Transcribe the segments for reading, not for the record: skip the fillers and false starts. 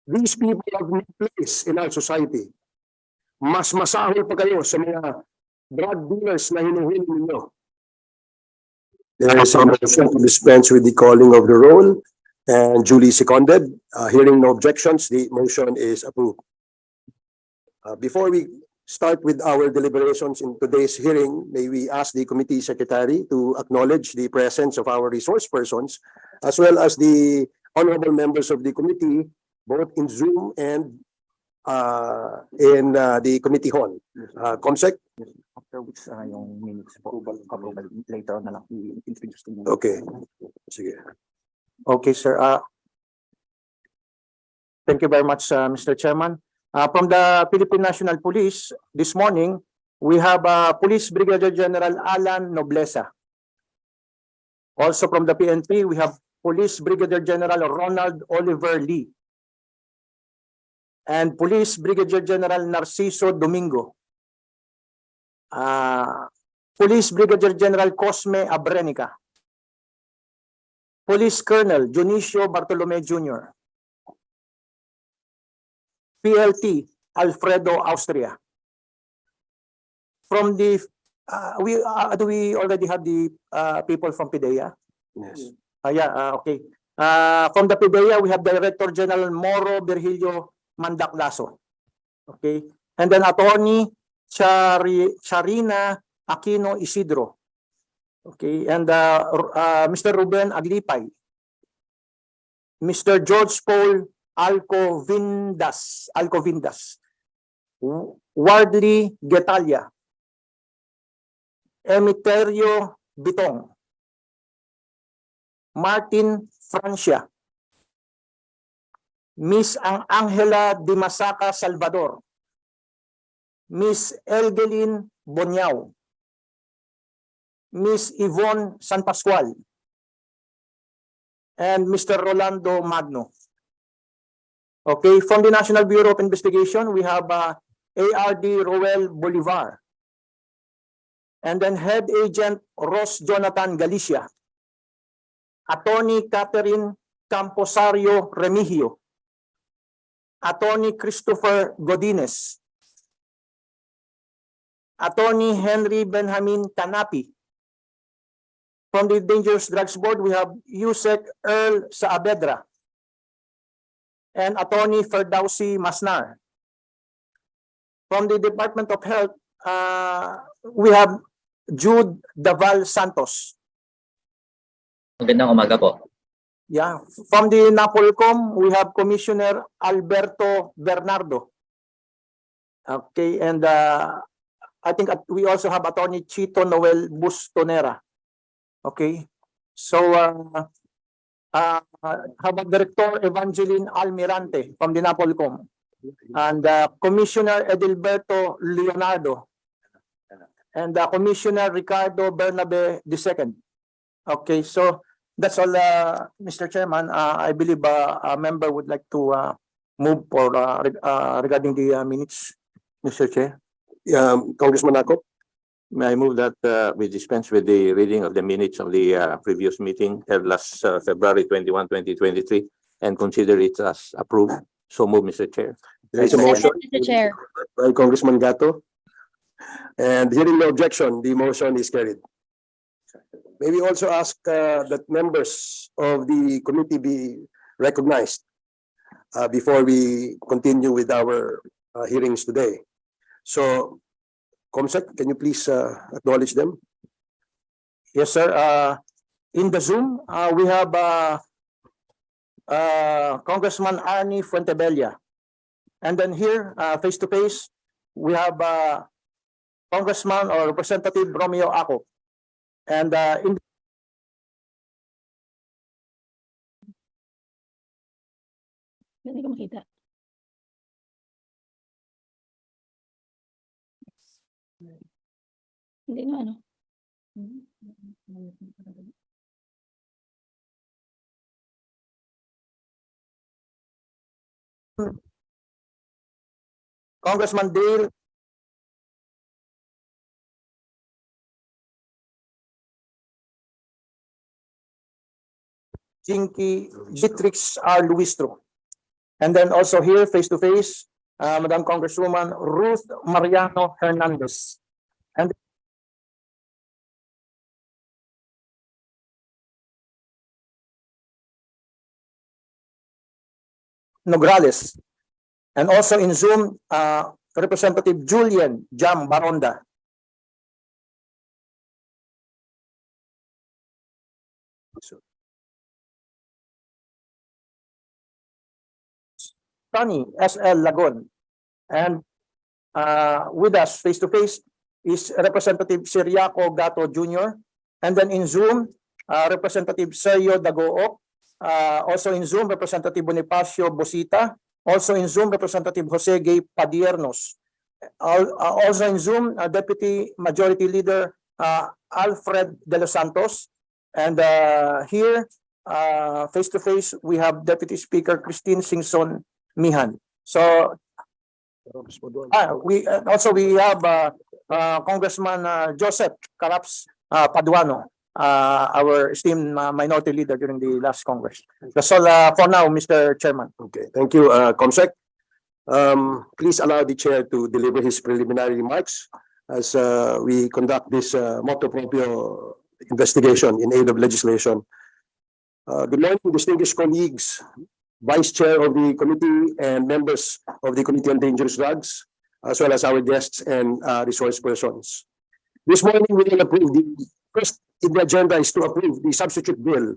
These people have no place in our society. Mas masahol pa kayo sa mga drug dealers na hinuhuli ninyo. There is a motion to dispense with the calling of the roll and duly seconded. Hearing no objections, the motion is approved. Before we start with our deliberations in today's hearing, may we ask the committee secretary to acknowledge the presence of our resource persons as well as the honorable members of the committee, both in Zoom and in the committee hall. Comsec? After which yung minutes po, approval later on na lang i-introduce to you. Okay. Sige. Okay, sir. Thank you very much, Mr. Chairman. From the Philippine National Police, this morning, we have Police Brigadier General Alan Nobleza. Also from the PNP, we have Police Brigadier General Ronald Oliver Lee. And Police Brigadier General Narciso Domingo. Police Brigadier General Cosme Abrenica. Police Colonel Dionisio Bartolome Jr. PLT Alfredo Austria. From the do we already have the people from PIDEA? Yes. Okay. From the PIDEA, we have Director General Moro Virgilio Mandaclaso. Okay. And then Attorney Charina Aquino Isidro. Okay. And Mr. Ruben Aglipay. Mr. George Paul Alcovindas. Wardley Getalia. Emiterio Bitong. Martin Francia. Miss Angela Dimasaca Salvador. Miss Elgelin Bonyao. Miss Yvonne San Pascual. And Mr. Rolando Magno. Okay, from the National Bureau of Investigation, we have ARD Roel Bolivar. And then Head Agent Ross Jonathan Galicia. Attorney Catherine Camposario Remigio. Attorney Christopher Godinez. Attorney Henry Benjamin Canapi. From the Dangerous Drugs Board, we have Yusek Earl Saavedra. And Attorney Ferdowsi Masnar. From the Department of Health, we have Jude Daval Santos. Magandang umaga po. Yeah. From the NAPOLCOM, we have Commissioner Alberto Bernardo. Okay, and I think we also have Attorney Chito Noel Bustonera. Okay, so how about Director Evangeline Almirante from the NAPOLCOM? And Commissioner Edilberto Leonardo. And Commissioner Ricardo Bernabe II. Okay, so that's all, Mr. Chairman. I believe a member would like to move for regarding the minutes, Mr. Chair. Congressman Akop? May I move that we dispense with the reading of the minutes of the previous meeting held last February 21, 2023 and consider it as approved. So move, Mr. Chair. There is a motion Mr. Chair. by Congressman Gatto. And hearing no objection, the motion is carried. May we also ask that members of the committee be recognized before we continue with our hearings today. So, Comsec, can you please acknowledge them? Yes, sir. In the Zoom, we have Congressman Arnie Fuentebella. And then here, face to face, we have Congressman or Representative Romeo Ako. And in Hindi ko makita. Hindi na ano. Congressman Dale Jinky Beatrix R. Luistro. And then also here, face to face, Madam Congresswoman Ruth Mariano Hernandez. And Nograles. And also in Zoom, Representative Julian Jam Baronda. Tony S.L. Lagon. And with us face to face is Representative Siriaco Gato Jr. And then in Zoom, Representative Sergio Dagook. Also in Zoom, Representative Bonifacio Bosita. Also in Zoom, Representative Jose Gay Padiernos. Also in Zoom, Deputy Majority Leader Alfred De Los Santos. And here, face to face, we have Deputy Speaker Christine Singson Mihan. So we have Congressman Joseph Caraps Paduano, our esteemed minority leader during the last Congress. That's all for now, Mr. Chairman. Okay, thank you, Comsec. Please allow the chair to deliver his preliminary remarks as we conduct this motu proprio investigation in aid of legislation. Good morning, distinguished colleagues, Vice Chair of the committee and members of the Committee on Dangerous Drugs, as well as our guests and resource persons. This morning, we will approve the first in the agenda is to approve the substitute bill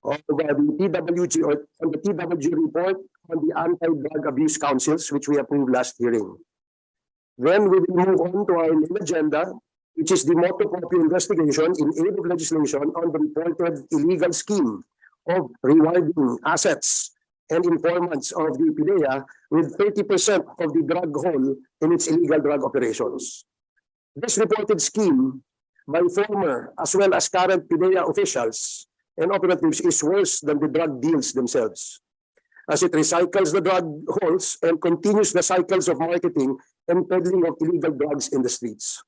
of the TWG or on the TWG report on the Anti-Drug Abuse Councils, which we approved last hearing. Then we will move on to our main agenda, which is the motu proprio investigation in aid of legislation on the reported illegal scheme of rewarding assets and informants of the PIDEA with 30% of the drug haul in its illegal drug operations. This reported scheme by former as well as current PIDEA officials and operatives is worse than the drug deals themselves, as it recycles the drug hauls and continues the cycles of marketing and peddling of illegal drugs in the streets.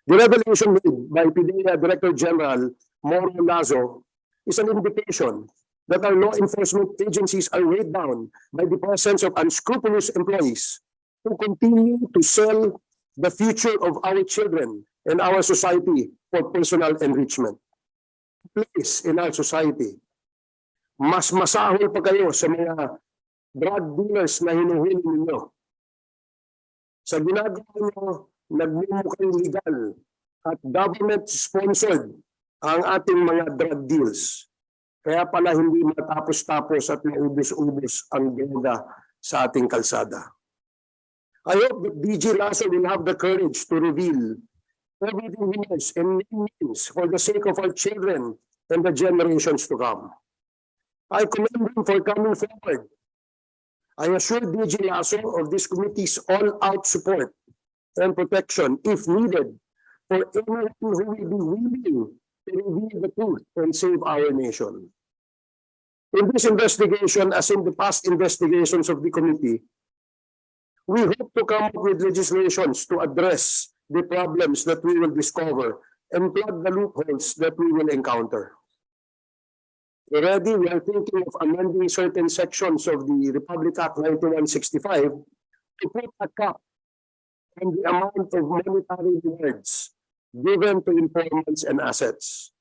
The revelation made by PIDEA Director General Moro Lazo is an indication that our law enforcement agencies are weighed down by the presence of unscrupulous employees who continue to sell the future of our children and our society for personal enrichment. Please, in our society, mas masahol pa kayo sa mga drug dealers na hinuhuli ninyo. Sa ginagawa nyo, nagmumukhang legal at government-sponsored ang ating mga drug deals. Kaya pala hindi matapos-tapos at naubos-ubos ang droga sa ating kalsada. I hope that DG Lasso will have the courage to reveal everything he knows and means for the sake of our children and the generations to come. I commend him for coming forward. I assure DG Lasso of this committee's all-out support and protection, if needed, for anyone who will be willing to reveal the truth and save our nation. In this investigation, as in the past investigations of the committee, we hope to come up with legislations to address the problems that we will discover and plug the loopholes that we will encounter. Already, we are thinking of amending certain sections of the Republic Act 9165 to put a cap on the amount of monetary rewards given to informants and assets.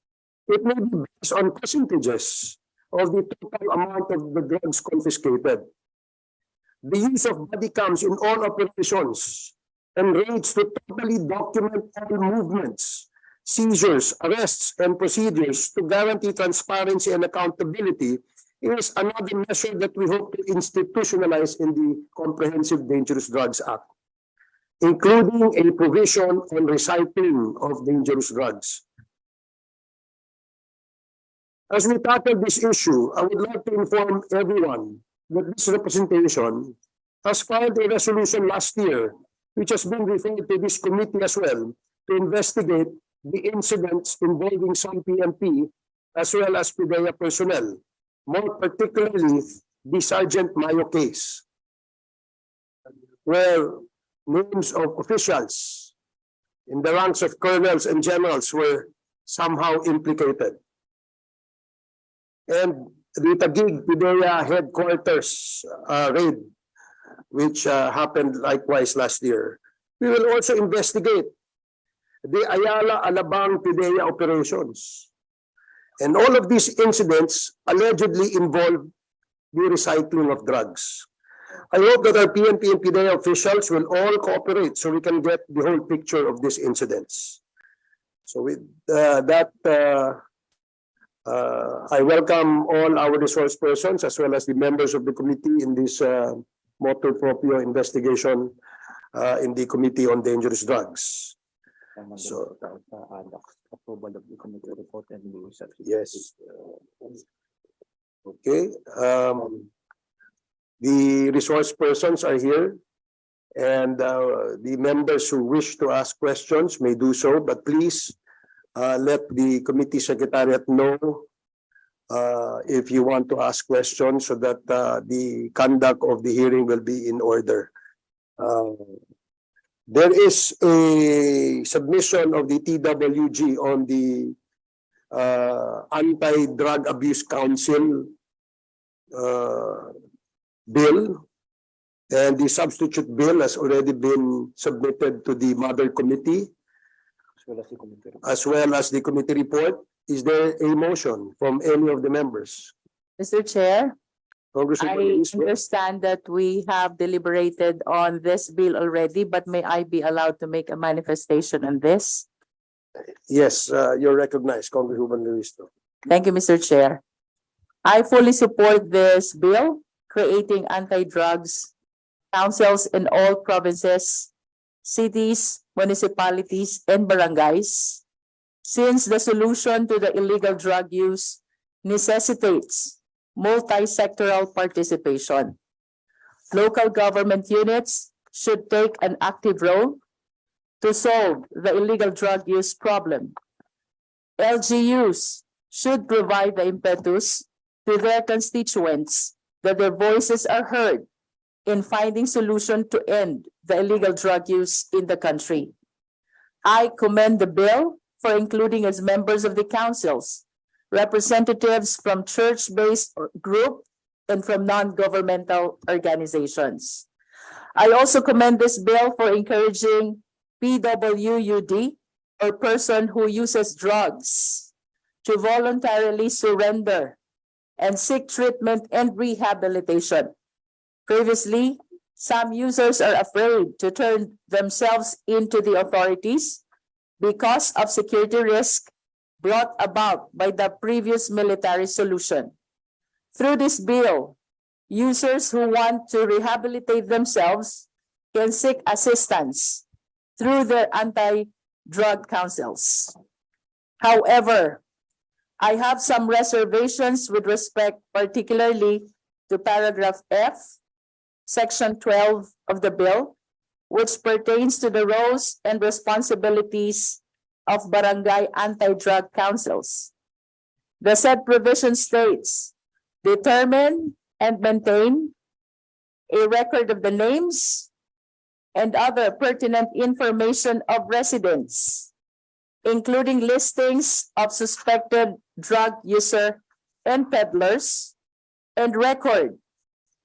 It may be based on percentages of the total amount of the drugs confiscated. The use of body cams in all operations and raids to totally document all movements, seizures, arrests, and procedures to guarantee transparency and accountability is another measure that we hope to institutionalize in the Comprehensive Dangerous Drugs Act, including a provision on recycling of dangerous drugs. As we tackle this issue, I would like to inform everyone that this representation has filed a resolution last year, which has been referred to this committee as well, to investigate the incidents involving some PNP as well as PIDEA personnel, more particularly the Sergeant Mayo case, where names of officials in the ranks of colonels and generals were somehow implicated. And the Taguig PIDEA headquarters raid, which happened likewise last year. We will also investigate the Ayala Alabang PIDEA operations. And all of these incidents allegedly involve the recycling of drugs. I hope that our PNP and PIDEA officials will all cooperate so we can get the whole picture of these incidents. So with that, I welcome all our resource persons as well as the members of the committee in this motu proprio investigation in the Committee on Dangerous Drugs. So, approval of the committee report and the yes. Okay. The resource persons are here, and the members who wish to ask questions may do so, but please let the committee secretariat know if you want to ask questions so that the conduct of the hearing will be in order. There is a submission of the TWG on the Anti-Drug Abuse Council bill, and the substitute bill has already been submitted to the mother committee as well as the committee report. Is there a motion from any of the members? Mr. Chair, Congresswoman I Luis, understand that we have deliberated on this bill already, but may I be allowed to make a manifestation on this? yes, you're recognized, Congresswoman Luis. Thank you, Mr. Chair. I fully support this bill, creating anti-drugs councils in all provinces, cities, municipalities, and barangays, since the solution to the illegal drug use necessitates multi-sectoral participation. Local government units should take an active role to solve the illegal drug use problem. LGUs should provide the impetus to their constituents that their voices are heard in finding solution to end the illegal drug use in the country. I commend the bill for including as members of the councils representatives from church-based group and from non-governmental organizations. I also commend this bill for encouraging PWUD, or person who uses drugs, to voluntarily surrender and seek treatment and rehabilitation. Previously, some users are afraid to turn themselves into the authorities because of security risk brought about by the previous military solution. Through this bill, users who want to rehabilitate themselves can seek assistance through their anti-drug councils. However, I have some reservations with respect particularly to paragraph F, section 12 of the bill, which pertains to the roles and responsibilities of barangay anti-drug councils. The said provision states, determine and maintain a record of the names and other pertinent information of residents, including listings of suspected drug user and peddlers, and record,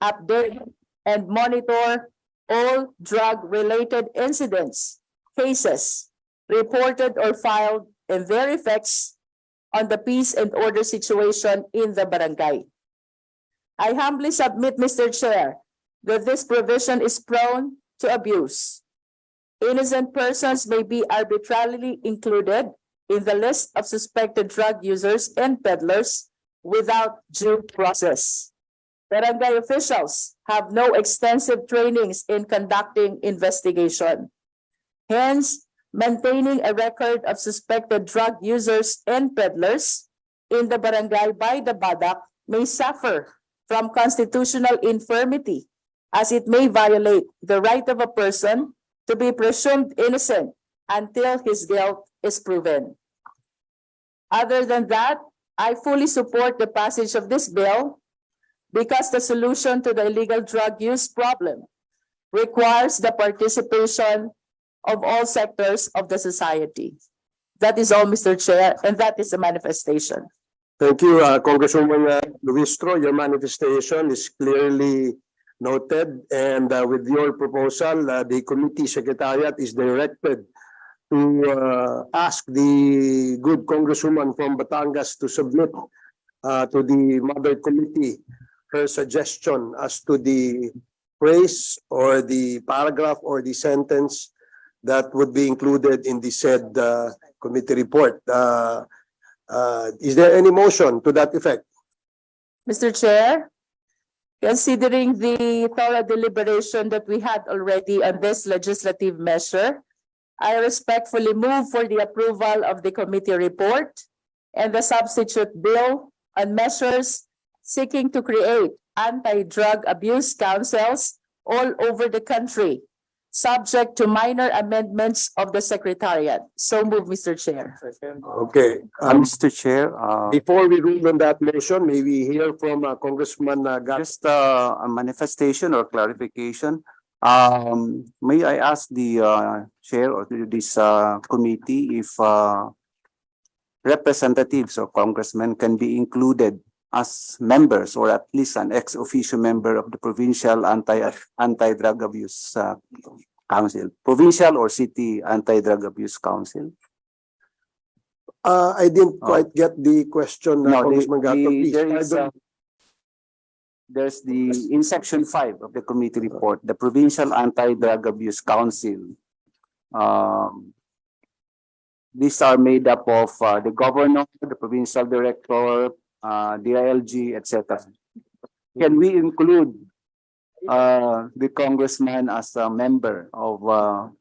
update, and monitor all drug-related incidents, cases, reported or filed, and their effects on the peace and order situation in the barangay. I humbly submit, Mr. Chair, that this provision is prone to abuse. Innocent persons may be arbitrarily included in the list of suspected drug users and peddlers without due process. Barangay officials have no extensive trainings in conducting investigation. Hence, maintaining a record of suspected drug users and peddlers in the barangay by the BADAC may suffer from constitutional infirmity, as it may violate the right of a person to be presumed innocent until his guilt is proven. Other than that, I fully support the passage of this bill because the solution to the illegal drug use problem requires the participation of all sectors of the society. That is all, Mr. Chair, and that is a manifestation. Thank you, Congresswoman Luistro. Your manifestation is clearly noted, and with your proposal, the committee secretariat is directed to ask the good Congresswoman from Batangas to submit to the Mother Committee her suggestion as to the phrase or the paragraph or the sentence that would be included in the said committee report. Is there any motion to that effect? Mr. Chair, considering the thorough deliberation that we had already on this legislative measure, I respectfully move for the approval of the committee report and the substitute bill on measures seeking to create anti-drug abuse councils all over the country, subject to minor amendments of the Secretariat. So move, Mr. Chair. Okay. Mr. Chair, Before we rule on that motion, may we hear from Congressman Gat? just a manifestation or clarification. May I ask the chair or this committee if representatives or congressmen can be included as members or at least an ex officio member of the Provincial Anti-Drug Abuse Council, Provincial or City Anti-Drug Abuse Council? I didn't quite get the question, No, Congressman Gatto, please. there is, there's in section 5 of the committee report, the Provincial Anti-Drug Abuse Council. These are made up of the governor, the provincial director, DILG, etc. Can we include the congressman as a member of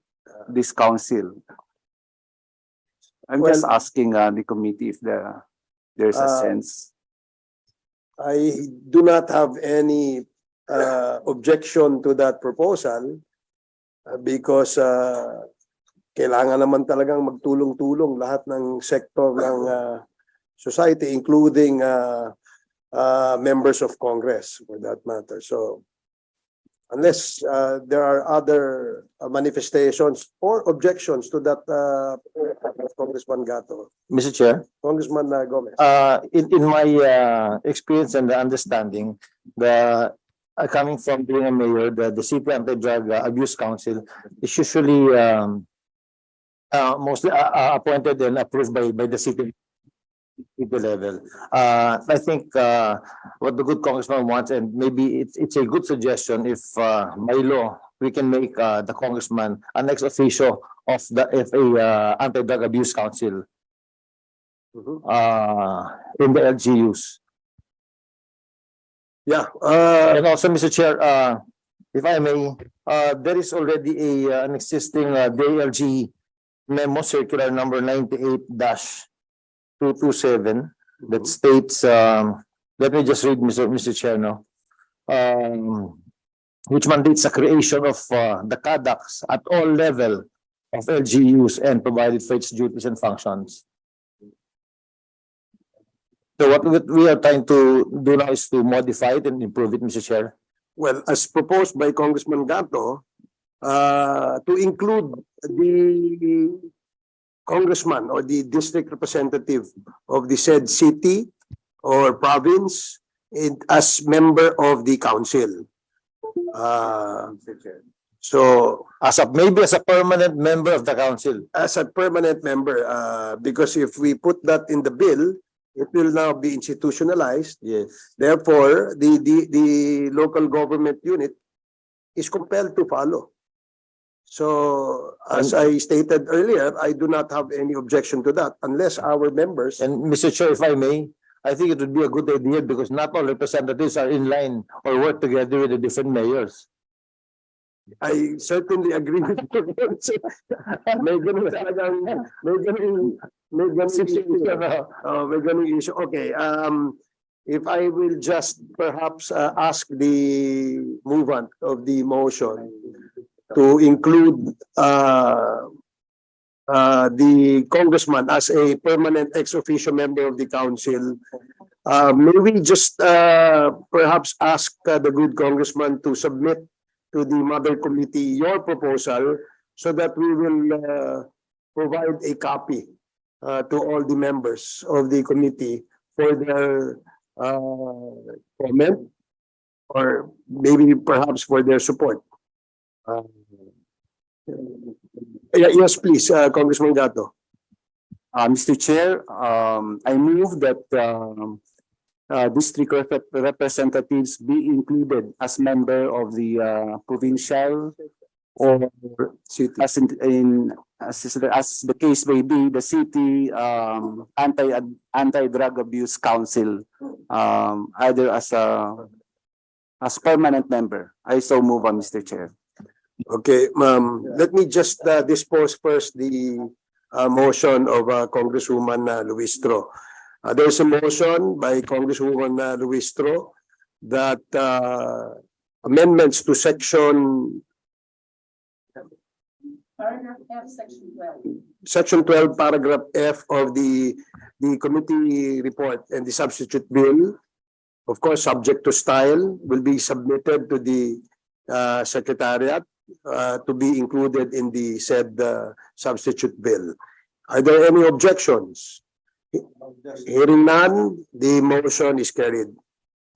this council? I'm just asking the committee if there's a sense. I do not have any objection to that proposal because kailangan naman talagang magtulong-tulong lahat ng sektor ng society, including members of Congress for that matter. So unless there are other manifestations or objections to that, Congressman Gatto. Mr. Chair, Congressman Gomez. in my experience and the understanding, coming from being a mayor, the City Anti-Drug Abuse Council is usually mostly appointed and approved by the city level. I think what the good congressman wants, and maybe it's a good suggestion if by law we can make the congressman an ex officio of the FA Anti-Drug Abuse Council in the LGUs. Yeah. And also, Mr. Chair, if I may, there is already an existing DLG memo circular number 98-227 that states, let me just read, Mr. Chair, no? Which mandates the creation of the CADACs at all level of LGUs and provided for its duties and functions. So what we are trying to do now is to modify it and improve it, Mr. Chair. Well, as proposed by Congressman Gatto, to include the congressman or the district representative of the said city or province as member of the council. So Maybe as a permanent member of the council. as a permanent member, because if we put that in the bill, it will now be institutionalized. Yes. Therefore, the local government unit is compelled to follow. So, as I stated earlier, I do not have any objection to that unless our members. And Mr. Chair, if I may, I think it would be a good idea because not all representatives are in line or work together with the different mayors. I certainly agree with you. May ganun talagang, may ganung issue. Okay, if I will just perhaps ask the movant of the motion to include the congressman as a permanent ex officio member of the council. May we just perhaps ask the good congressman to submit to the Mother Committee your proposal so that we will provide a copy to all the members of the committee for their comment or maybe perhaps for their support? Yes, please, Congressman Gato. Mr. Chair, I move that district representatives be included as member of the provincial or City. as as the case may be, the city anti-drug abuse council, either as permanent member. I so move on, Mr. Chair. Okay, let me just dispose first the motion of Congresswoman Luistro. There's a motion by Congresswoman Luistro that amendments to Section 12, paragraph F of the committee report and the substitute bill, of course, subject to style, will be submitted to the secretariat to be included in the said substitute bill. Are there any objections? Hearing none, the motion is carried.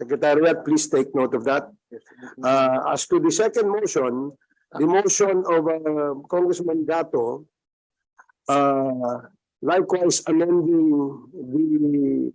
Secretariat, please take note of that. As to the second motion, the motion of Congressman Gato, likewise amending the